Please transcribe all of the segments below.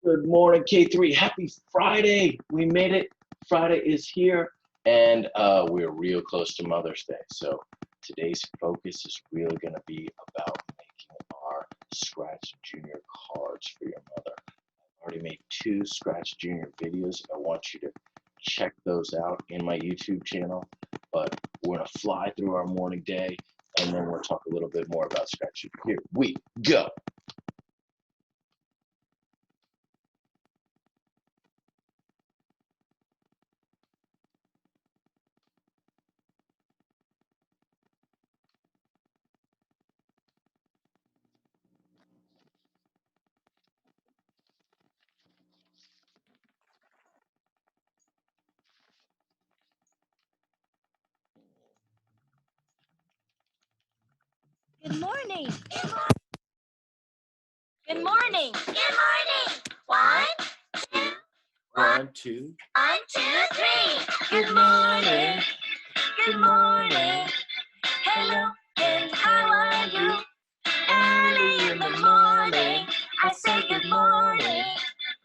Good morning, K3. Happy Friday. We made it. Friday is here, and we're real close to Mother's Day. So today's focus is really going to be about making our Scratch Junior cards for your mother. I've already made 2 Scratch Junior videos. I want you to check those out in my YouTube channel. But we're going to fly through our morning day, and then we'll talk a little bit more about Scratch Junior. Here we go. Good morning. Good morning. Good morning. 1, 2, 1, 2. 1, 2, 3. Good morning. Good morning. Hello, and how are you? Early in the morning, I say good morning.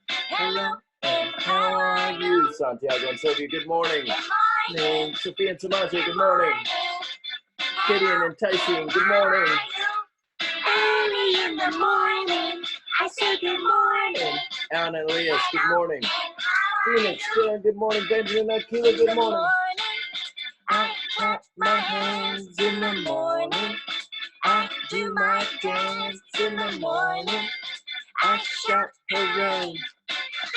Hello, and how are you? Santiago and Sylvia, good morning. Good morning. Sophia and Samaje, good morning. Gideon and Tyson, good morning. Early in the morning, I say good morning. Alan and Elias, good morning. Phoenix, good morning. Benjamin and Akila, good morning. I clap my hands in the morning. I do my dance in the morning. I shout hooray.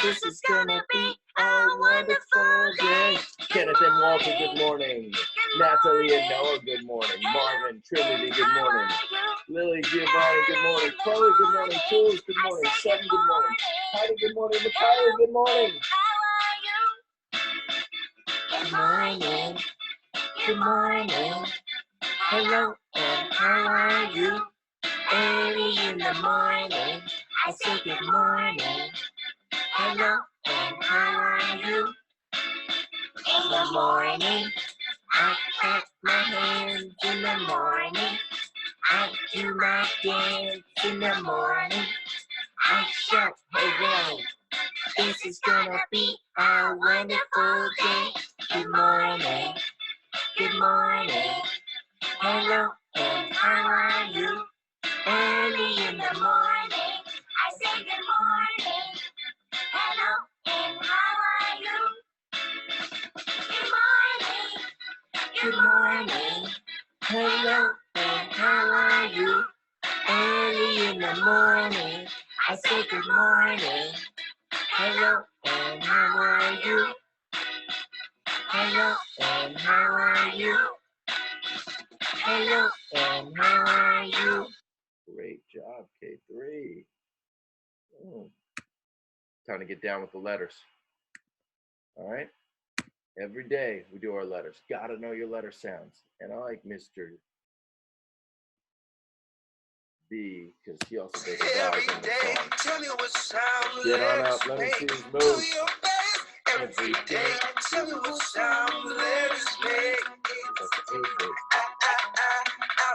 This is gonna be a wonderful day. Kenneth and Walter, good morning. Natalie and Noah, good morning. Marvin, Trinity, good morning. Lily, Giovanni, good morning. Chloe, good morning. Jules, good morning. Seven, good morning. Heidi, good morning. Mikhail, good morning. Good morning. Good morning. Hello, and how are you? Early in the morning, I say good morning. Hello, and how are you? In the morning, I clap my hands in the morning. I do my dance in the morning. I shout hooray. This is gonna be a wonderful day. Good morning. Good morning. Hello, and how are you? Early in the morning, I say good morning. Hello, and how are you? Good morning. Good morning. Hello, and how are you? Early in the morning, I say good morning. Hello, and how are you? Hello, and how are you? Hello, and how are you? Great job, K3. Time to get down with the letters. All right? Every day we do our letters. Gotta know your letter sounds. And I like Mr. B because he also does the vowels in the song. Tell me what sound. Get on up, let me see these moves. Every day, tell me what sound letters make.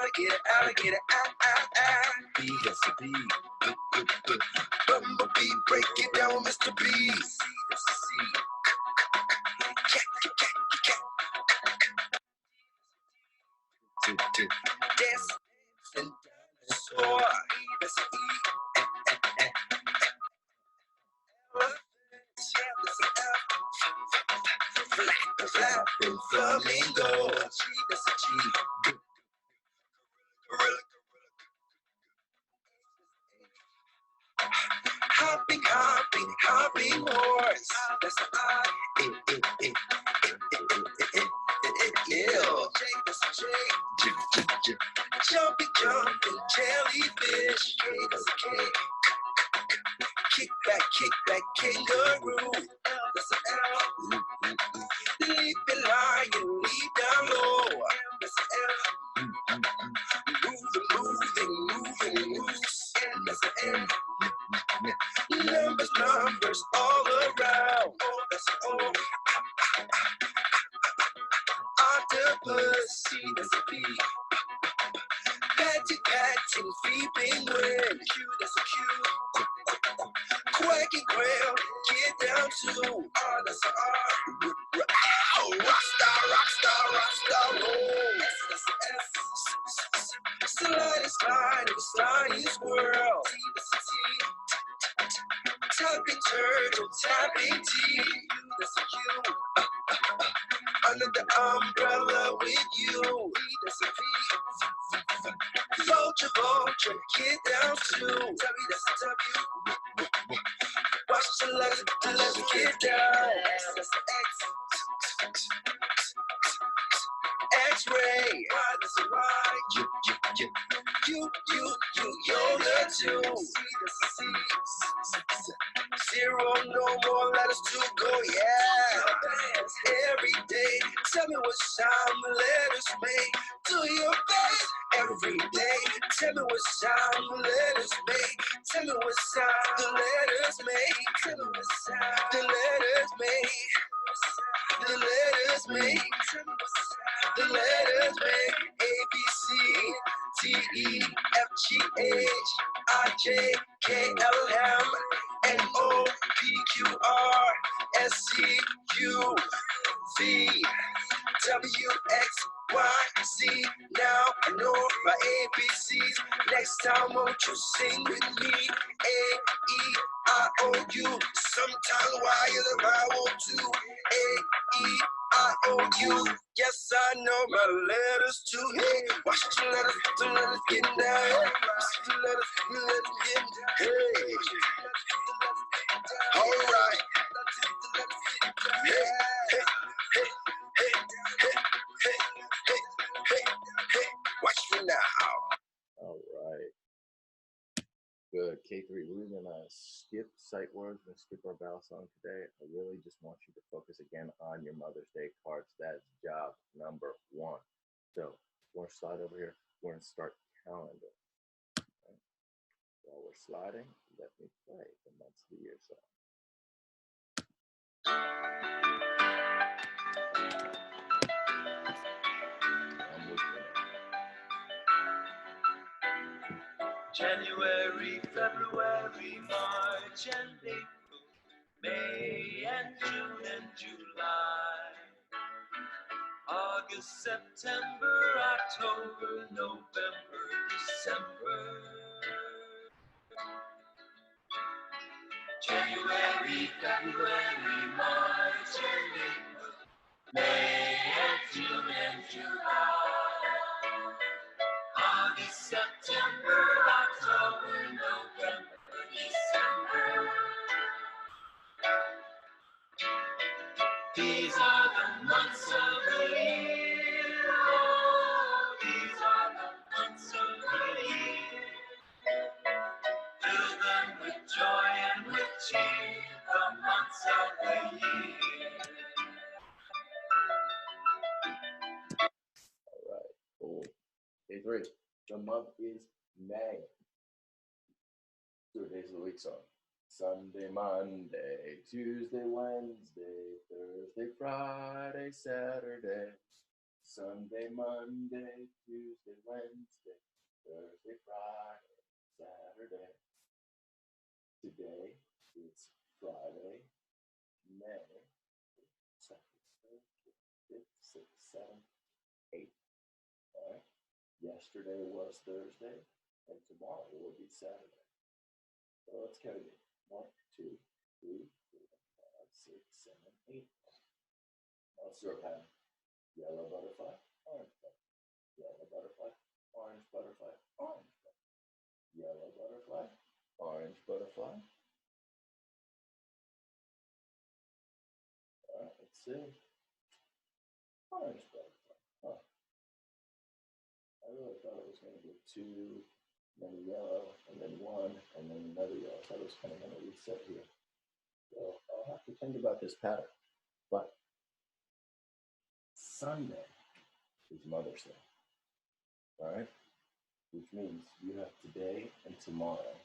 Alligator, alligator, B, that's a B. Bumblebee, break it down, Mr. B. C, that's a C. Cat, cat, cat, cat. Dance and dinosaur. That's an E. Flapping flamingo. G, that's a G. Hopping, hopping, hopping horse. That's an I. J, that's a J. Jumping, jumping, jellyfish. K, that's a K. Kick back, kangaroo. That's an L. Leaping lion, leap down low. That's an L. Moving, moose. That's an N. Numbers all around. Oh, that's an O. Octopus, C, that's a B. Patting, feet penguin. Q, that's a Q. Quack, Jackie Graham, get down to that's rockstar, roll. Slide in the slidest world. Tapping turtle, tapping tea. That's you. Under the umbrella with you. That's a P. Vulture, get down to W, that's a W. Watch the letters get down. That's the X. X-ray, that's a Y. Yoda too. That's a C. Zero, no more letters to go, yeah. Every day, tell me what sound the letters make. Do your best every day. Tell me what sound the letters make. Tell me what sound the letters make. Tell me what sound the letters make. The letters make. The letters make. A, B, C, D, E, F, G, H, I, J, K, L, M, N, O, P, Q, R, S, T, U, V, W, X, Y, Z. Now I know my ABCs. Next time won't you sing with me? A, E, I, O, U. Sometimes Y is a vowel too. A, E, I, O, U. Yes, I know my letters too. Hey, watch the letters get down. Watch the letters get down. Hey, all right. Hey, hey, hey, hey, hey. Watch me now. All right. Good. K3, we're going to skip sight words and skip our vowel song today. I really just want you to focus again on your Mother's Day cards. That's job number 1. So we're going to slide over here. We're going to start calendar. Okay. While we're sliding, let me play the months of the year song. January, February, March, and April, May, and June, and July, August, September, October, November, December. January, February, March, and April, May, and June, and July, August, September, October, November, December. These are the months of the year. Oh, these are the months of the year. Fill them with joy and with cheer. The months of the year. All right. Cool. K3, the month is May. Do a days of the week song. Sunday, Monday, Tuesday, Wednesday, Thursday, Friday, Saturday. Sunday, Monday, Tuesday, Wednesday, Thursday, Friday, Saturday. Today is Friday, May 2nd, 3rd, 5th, 6th, 7th, 8th. All right. Yesterday was Thursday, and tomorrow will be Saturday. So let's count again. 1, 2, 3, 4, 5, 6, 7, 8. Now let's do our pattern. Yellow butterfly, orange butterfly. Yellow butterfly, orange butterfly, orange butterfly. Yellow butterfly, orange butterfly. All right, let's see. Orange butterfly. Huh. I really thought it was going to be 2, then a yellow, and then 1, and then another yellow. I thought it was kind of going to reset here. So I'll have to think about this pattern. But Sunday is Mother's Day. All right? Which means you have today and tomorrow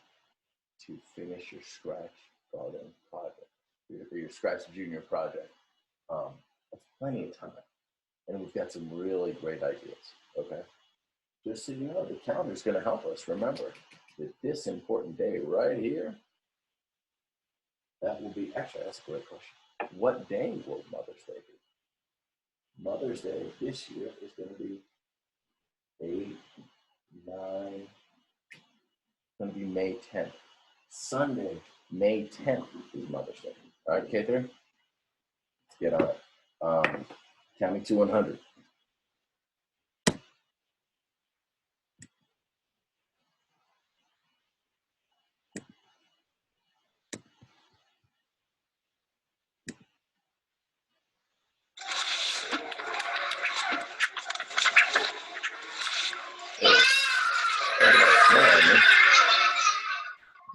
to finish your Scratch Garden project, your Scratch Junior project. That's plenty of time. And we've got some really great ideas, okay? Just so you know, the calendar is going to help us remember that this important day right here That will be, actually, that's a great question. What day will Mother's Day be? Mother's Day this year is going to be 8, 9, it's going to be May 10th. Sunday, May 10th is Mother's Day. All right, K3? Let's get on it. Count me to 100.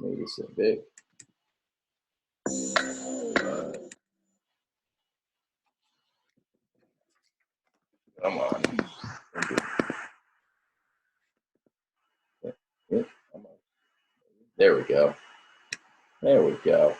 Maybe it's so big. Come on. Come on. There we go. There we go.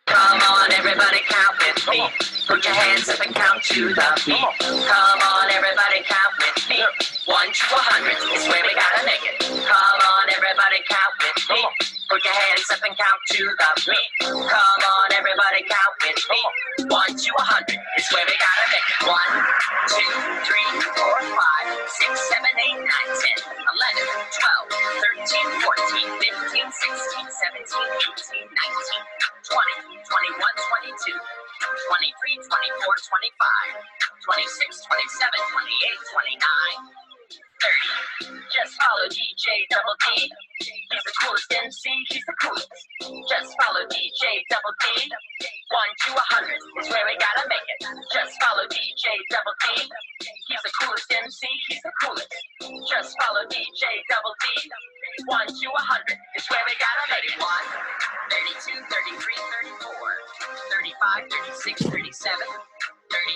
Come on, everybody, count with me. Put your hands up and count to the beat. Come on, everybody, count with me. 1 to 100 is where we gotta make it. Come on, everybody, count with me. Put your hands up and count to the beat. Come on, everybody, count with me. 1 to 100 is where we gotta make it. 1, 2, 3, 4, 5, 6, 7, 8, 9, 10, 11, 12, 13, 14, 15, 16, 17, 18, 19, 20, 21, 22, 23, 24, 25, 26, 27, 28, 29, 30. Just follow DJ Double D. He's the coolest MC, he's the coolest. Just follow DJ Double D. 1 to 100 is where we gotta make it. Just follow DJ Double D. He's the coolest MC, he's the coolest. Just follow DJ Double D. 1 to 100 is where we gotta make it. 1, 32, 33, 34, 35, 36, 37,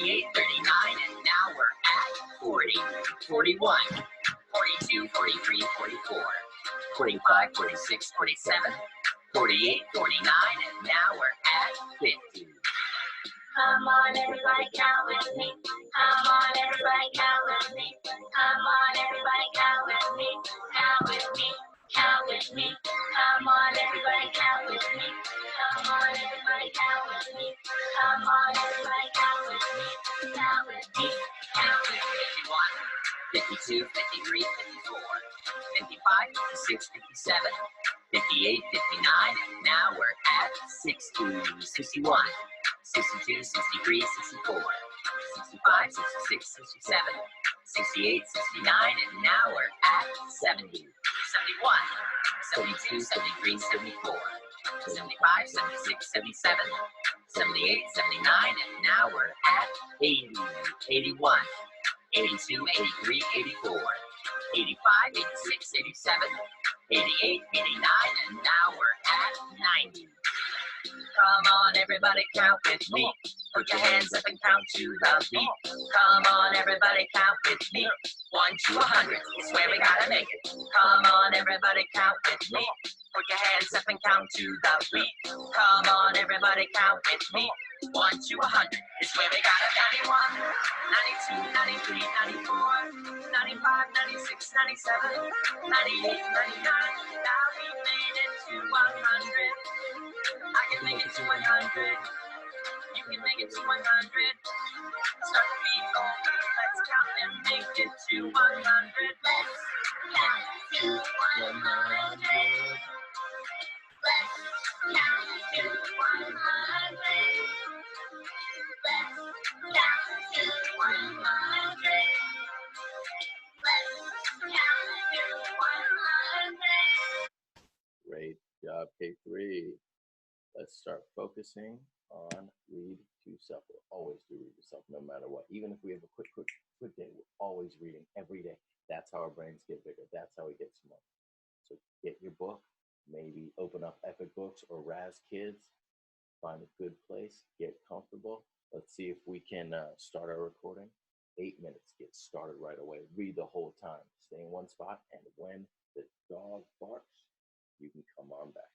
38, 39, and now we're at 40, 41, 42, 43, 44, 45, 46, 47, 48, 49, and now we're at 50. Come on, everybody, count with me. Come on, everybody, count with me. Come on, everybody, count with me. Count with me. Count with me. Come on, everybody, count with me. Come on, everybody, count with me. Come on, everybody, count with me. Count with me. Count with me. 51, 52, 53, 54, 55, 56, 57, 58, 59, and now we're at 60, 61, 62, 63, 64, 65, 66, 67, 68, 69, and now we're at 70, 71, 72, 73, 74, 75, 76, 77, 78, 79, and now we're at 80, 81, 82, 83, 84, 85, 86, 87, 88, 89, and now we're at 90. Come on, everybody, count with me. Put your hands up and count to the beat. Come on, everybody, count with me. 1 to 100 is where we gotta make it. Come on, everybody, count with me. Put your hands up and count to the beat. Come on, everybody, count with me. 1 to 100 is where we gotta 91, 92, 93, 94, 95, 96, 97, 98, 99. Now we made it to 100. I can make it to 100. You can make it to 100. Start the beat over. Let's count and make it to 100. Let's count to 100. Let's count to 100. Let's count to 100. Let's count to 100. Great job, K3. Let's start focusing on read to self. We'll always do read to self no matter what. Even if we have a quick day, we're always reading every day. That's how our brains get bigger. That's how we get smart. So get your book, maybe open up Epic Books or Raz Kids, find a good place, get comfortable. Let's see if we can start our recording. 8 minutes. Get started right away. Read the whole time. Stay in one spot, and when the dog barks, you can come on back.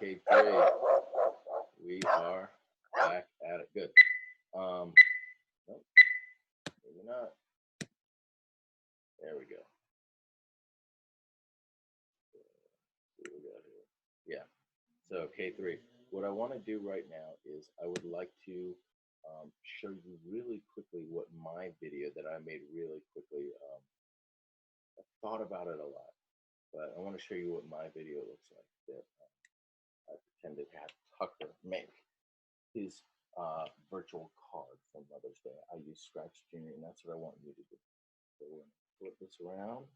K3. We are back at it. Good. Nope, maybe not. There we go. What we got here? Yeah. So K3. What I want to do right now is I would like to show you really quickly what my video that I made really quickly. I thought about it a lot, but I want to show you what my video looks like that I pretended to have Tucker make his virtual card from Mother's Day. I use Scratch Junior, and that's what I want you to do. So we're going to flip this around.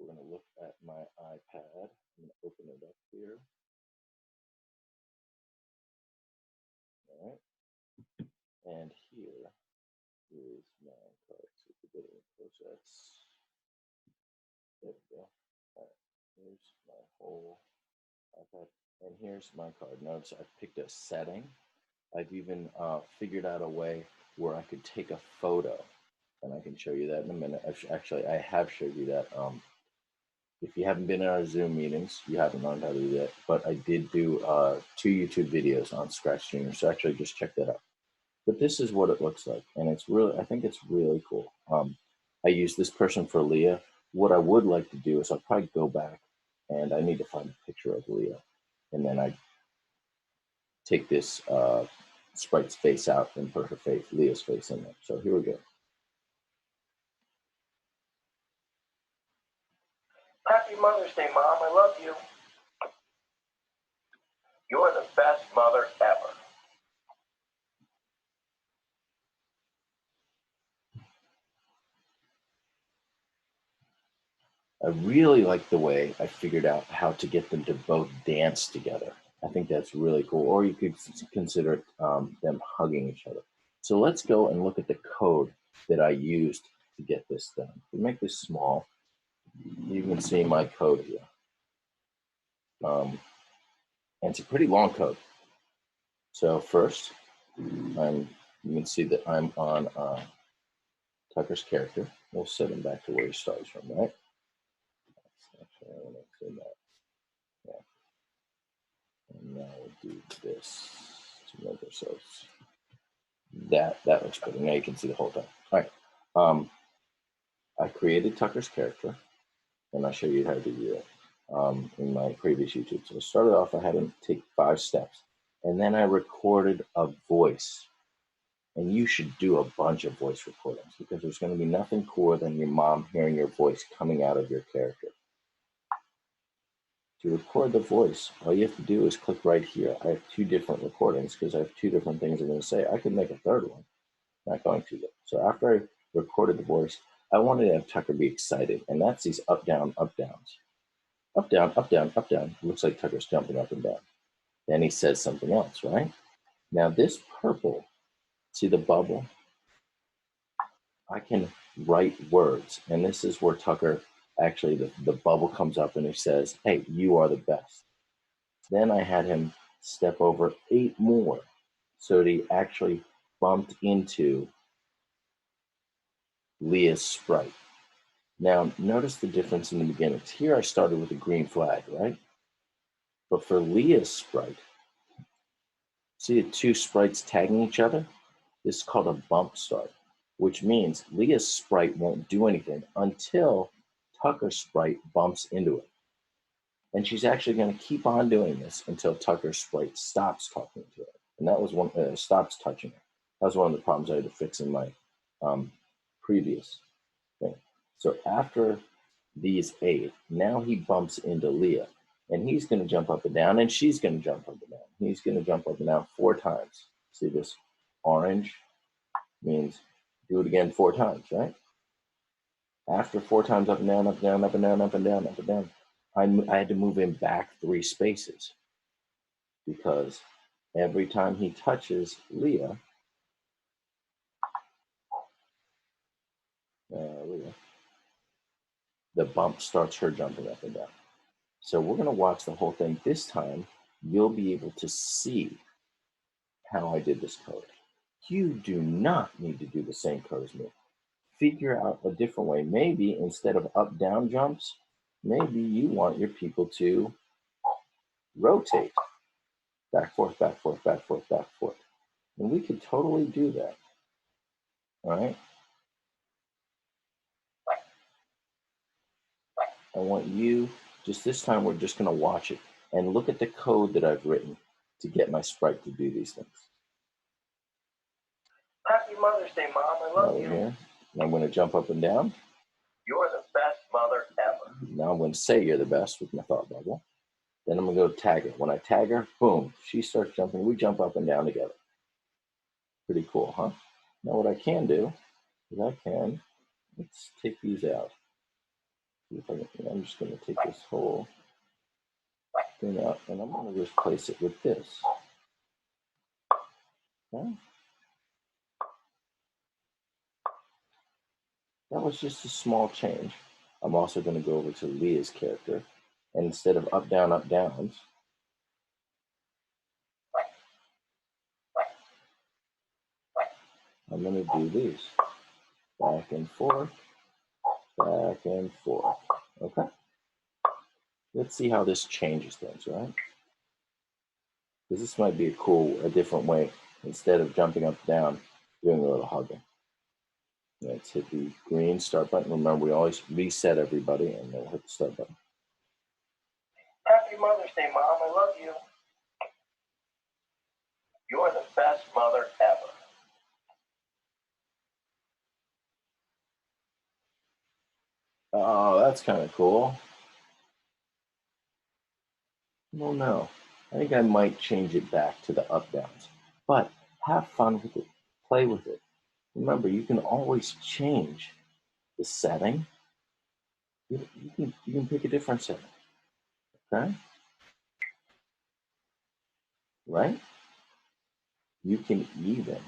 We're going to look at my iPad. I'm going to open it up here. All right. And here is my card. So if you get it close, that's there we go. All right. Here's my whole iPad. And here's my card. Notice I picked a setting. I've even figured out a way where I could take a photo, and I can show you that in a minute. Actually, I have showed you that. If you haven't been in our Zoom meetings, you haven't learned how to do that. But I did do 2 YouTube videos on Scratch Junior, so actually just check that out. But this is what it looks like, and it's really, I think it's really cool. I use this person for Leah. What I would like to do is I'll probably go back, and I need to find a picture of Leah, and then I take this sprite's face out and put her face, Leah's face in there. So here we go. Happy Mother's Day, Mom. I love you. You're the best mother ever. I really like the way I figured out how to get them to both dance together. I think that's really cool. Or you could consider them hugging each other. So let's go and look at the code that I used to get this done. We make this small. You can see my code here. And it's a pretty long code. So first, you can see that I'm on Tucker's character. We'll set him back to where he starts from, right? Actually, I want to zoom out. Yeah. And now we'll do this to make ourselves. That looks better. Now you can see the whole thing. All right. I created Tucker's character, and I'll show you how to do that in my previous YouTube. So I started off, I had him take 5 steps, and then I recorded a voice. And you should do a bunch of voice recordings because there's going to be nothing cooler than your mom hearing your voice coming out of your character. To record the voice, all you have to do is click right here. I have 2 different recordings because I have 2 different things I'm going to say. I could make a 3rd one. Not going to though. So after I recorded the voice, I wanted to have Tucker be excited, and that's these up, down, up, downs. Up, down, up, down, up, down. It looks like Tucker's jumping up and down. Then he says something else, right? Now this purple, see the bubble? I can write words, and this is where Tucker, actually the bubble comes up and he says, hey, you are the best. Then I had him step over 8 more so that he actually bumped into Leah's sprite. Now, notice the difference in the beginning. Here I started with a green flag, right? But for Leah's sprite, see the 2 sprites tagging each other? This is called a bump start, which means Leah's sprite won't do anything until Tucker's sprite bumps into it. And she's actually going to keep on doing this until Tucker's sprite stops talking to her. And that was stops touching her. That was one of the problems I had to fix in my previous thing. So after these 8, now he bumps into Leah. And he's going to jump up and down, and she's going to jump up and down. He's going to jump up and down 4 times. See this orange means do it again 4 times, right? After 4 times up and down, up and down, up and down, up and down, up and down, I had to move him back 3 spaces because every time he touches Leah, the bump starts her jumping up and down. So we're going to watch the whole thing. This time, you'll be able to see how I did this code. You do not need to do the same code as me. Figure out a different way. Maybe instead of up-down jumps, maybe you want your people to rotate. back, forth, back, forth, back, forth, back, forth. And we could totally do that. All right. I want you, just this time, we're just going to watch it and look at the code that I've written to get my sprite to do these things. Happy Mother's Day, Mom. I love you. Here. I'm going to jump up and down. You're the best mother ever. Now I'm going to say you're the best with my thought bubble. Then I'm going to go tag her. When I tag her, boom, she starts jumping. We jump up and down together. Pretty cool, huh? Now what I can do is let's take these out. I'm just going to take this whole thing out, and I'm going to just place it with this. Okay? That was just a small change. I'm also going to go over to Leah's character, and instead of up, downs, I'm going to do these. Back and forth, back and forth. Okay? Let's see how this changes things, right? Because this might be a different way. Instead of jumping up and down, doing a little hugging. Let's hit the green start button. Remember, we always reset everybody, and then we'll hit the start button. Happy Mother's Day, Mom. I love you. You're the best mother ever. Oh, that's kind of cool. Well, no. I think I might change it back to the up downs. But have fun with it. Play with it. Remember, you can always change the setting. You can pick a different setting. Okay? Right? You can even,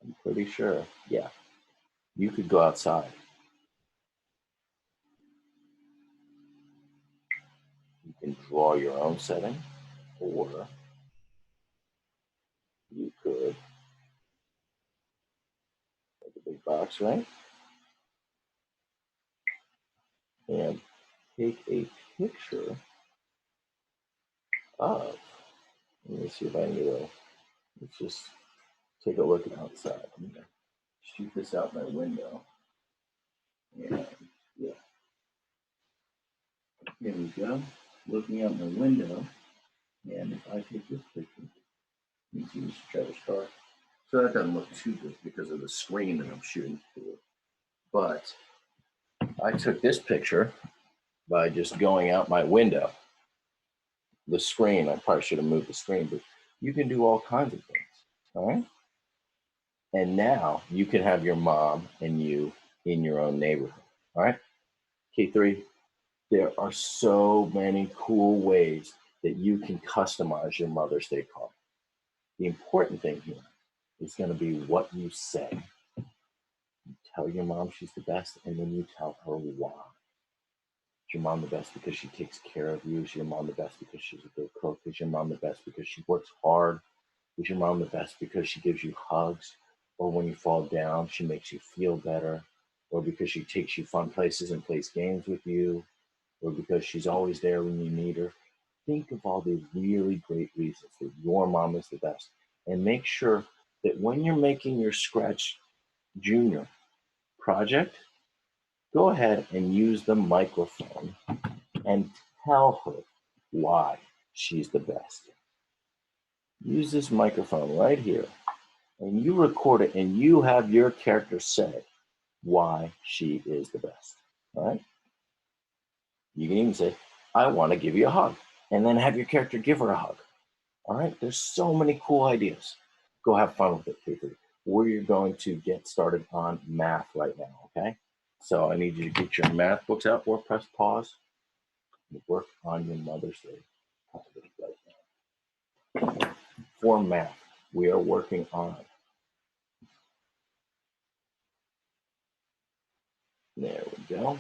I'm pretty sure, yeah, you could go outside. You can draw your own setting, or you could make a big box, right? And take a picture of, let me see if I can get a, let's just take a look outside. I'm gonna shoot this out my window. And yeah, here we go. Looking out my window, and if I take this picture, you can see Mr. Travers' car. So that doesn't look too good because of the screen that I'm shooting through. But I took this picture by just going out my window. The screen, I probably should have moved the screen, but you can do all kinds of things, all right? And now you can have your mom and you in your own neighborhood, all right? K3, there are so many cool ways that you can customize your Mother's Day card. The important thing here is going to be what you say. You tell your mom she's the best, and then you tell her why. Is your mom the best because she takes care of you? Is your mom the best because she's a good cook? Is your mom the best because she works hard? Is your mom the best because she gives you hugs? Or when you fall down, she makes you feel better? Or because she takes you fun places and plays games with you? Or because she's always there when you need her? Think of all the really great reasons that your mom is the best. And make sure that when you're making your Scratch Junior project, go ahead and use the microphone and tell her why she's the best. Use this microphone right here, and you record it, and you have your character say why she is the best. All right? You can even say, I want to give you a hug, and then have your character give her a hug. All right? There's so many cool ideas. Go have fun with it, K3. We're going to get started on math right now, okay? So I need you to get your math books out or press pause. Work on your Mother's Day project right now. For math, we are working on, there we go.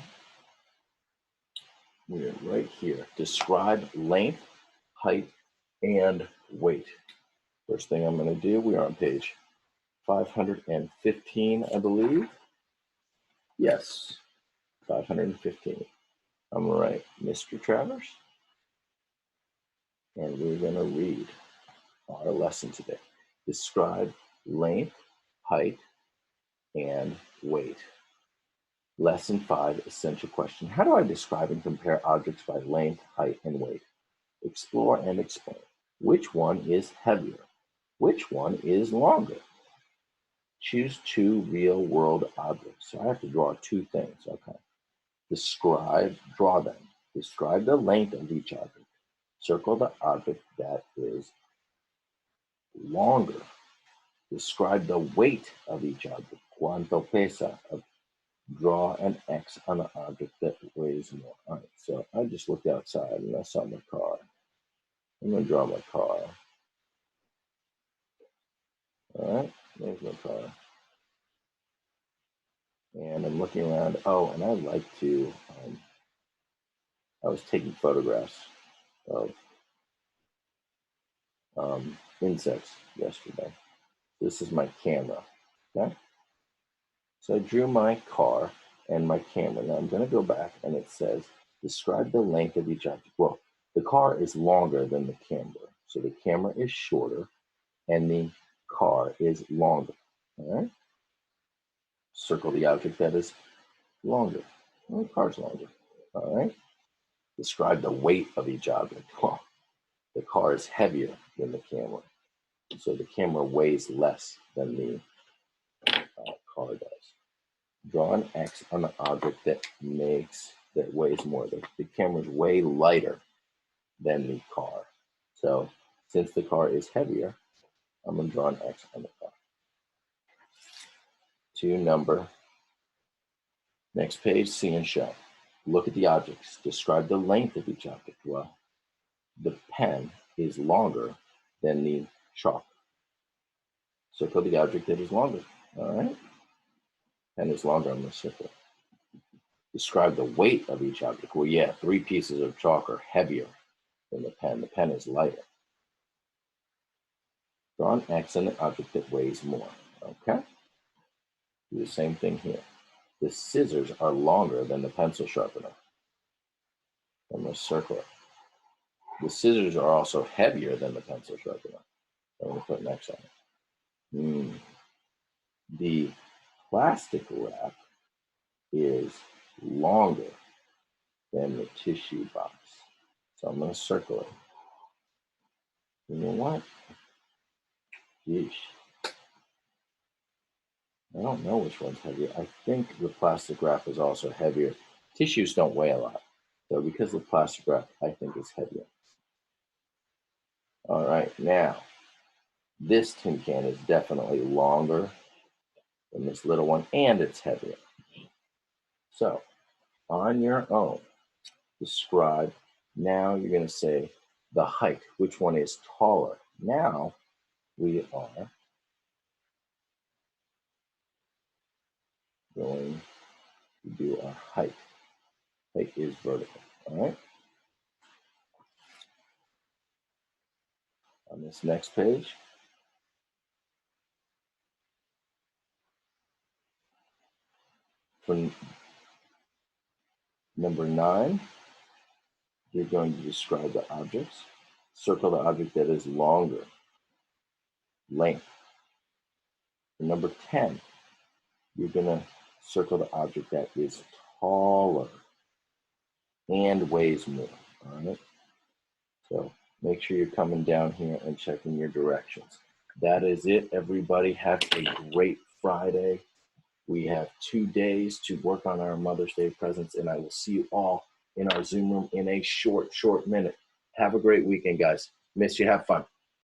We are right here. Describe length, height, and weight. First thing I'm going to do, we are on page 515, I believe. Yes, 515. I'm right, Mr. Travers. And we're going to read our lesson today. Describe length, height, and weight. Lesson 5, essential question. How do I describe and compare objects by length, height, and weight? Explore and explain. Which one is heavier? Which one is longer? Choose 2 real-world objects. So I have to draw 2 things. Okay. Describe, draw them. Describe the length of each object. Circle the object that is longer. Describe the weight of each object. Cuánto pesa. Draw an X on an object that weighs more. All right, so I just looked outside and I saw my car. I'm going to draw my car. All right, there's my car. And I'm looking around. Oh, and I like to, I was taking photographs of insects yesterday. This is my camera, okay? So I drew my car and my camera. Now I'm going to go back and it says, describe the length of each object. Well, the car is longer than the camera. So the camera is shorter and the car is longer, all right? Circle the object that is longer. Well, the car's longer, all right? Describe the weight of each object. Well, the car is heavier than the camera. So the camera weighs less than the car does. Draw an X on the object that weighs more. The camera's way lighter than the car. So since the car is heavier, I'm going to draw an X on the car. 2 number. Next page, see and show. Look at the objects. Describe the length of each object. Well, the pen is longer than the chalk. Circle the object that is longer. All right? Pen is longer, I'm going to circle. Describe the weight of each object. Well, yeah, 3 pieces of chalk are heavier than the pen. The pen is lighter. Draw an X on the object that weighs more. Okay? Do the same thing here. The scissors are longer than the pencil sharpener. I'm going to circle it. The scissors are also heavier than the pencil sharpener. I'm going to put an X on it. The plastic wrap is longer than the tissue box. So I'm going to circle it. You know what? Yeesh. I don't know which one's heavier. I think the plastic wrap is also heavier. Tissues don't weigh a lot. So because the plastic wrap, I think is heavier. All right, now, this tin can is definitely longer than this little one, and it's heavier. So, on your own, describe. Now you're going to say the height. Which one is taller? Now, we are going to do our height. Height is vertical, all right? On this next page, for number 9, you're going to describe the objects. Circle the object that is longer, length. For number 10, you're going to circle the object that is taller and weighs more, all right? So make sure you're coming down here and checking your directions. That is it, everybody. Have a great Friday. We have 2 days to work on our Mother's Day presents, and I will see you all in our Zoom room in a short minute. Have a great weekend, guys. Miss you. Have fun.